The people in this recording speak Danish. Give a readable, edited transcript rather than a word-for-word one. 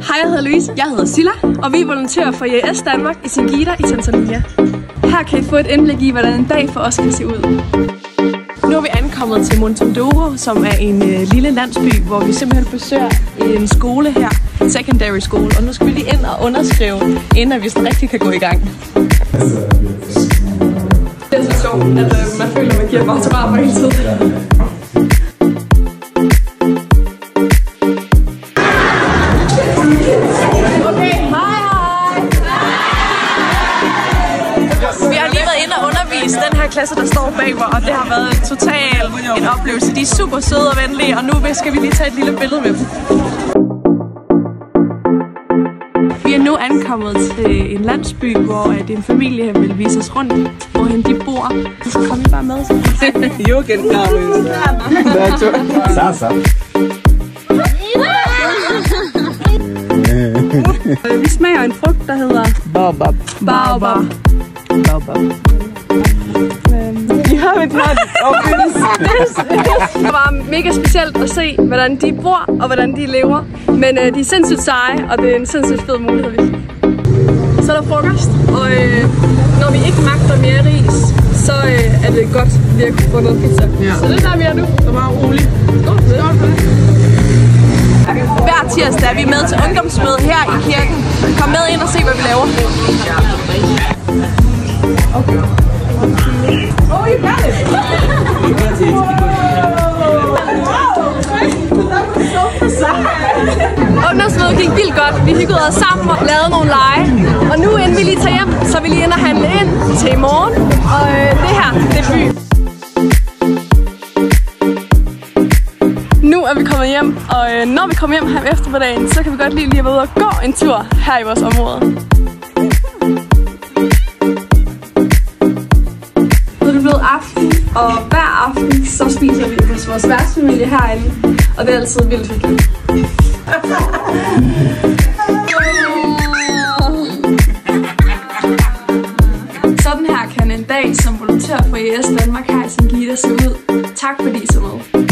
Hej, jeg hedder Louise. Jeg hedder Silla, og vi er volontører for IAS Danmark i Singida i Tanzania. Her kan I få et indblik i, hvordan en dag for os kan se ud. Nu er vi ankommet til Montondoro, som er en lille landsby, hvor vi simpelthen besøger en skole her, secondary school, og nu skal vi lige ind og underskrive, inden vi sådan rigtig kan gå i gang. Det er så sjovt, at man føler, at man giver bare svar på hele tiden. Den her klasse, der står bag mig, og det har været totalt en oplevelse. De er super søde og venlige, og nu skal vi lige tage et lille billede med dem. Vi er nu ankommet til en landsby, hvor en familie vil vise os rundt, hvorhen de bor. Så kom I bare med. Jo, Vi smager en frugt, der hedder Baobab. Baobab. Det var mega specielt at se, hvordan de bor og hvordan de lever. Men de er sindssygt seje, og det er en sindssygt fed mulighed, vi fik. Så er der frokost, og når vi ikke magter mere ris, så er det godt lige at kunne få noget pizza. Ja. Så det er der, vi er nu. Så bare roligt. Hver tirsdag er vi med til ungdomsmøde her i kirken. Kom med ind og se, hvad vi laver. Okay. Oh, you got it! Ungdomsmødet gik vildt godt. Vi hyggede os sammen og lavede nogle lege. Og nu inden vi lige tager hjem, så er vi lige inde og handle ind til i morgen. Og det her, det er byen. Nu er vi kommet hjem, og når vi kommer hjem her om eftermiddagen, så kan vi godt lige at være ude og gå en tur her i vores område. Nu er det blevet aften, og hver aften så spiser vi hos vores værtsfamilie herinde, og det er altid vildt hyggeligt. Sådan her kan en dag som volontør for IAS Danmark her i Singida se ud. Tak fordi I så med.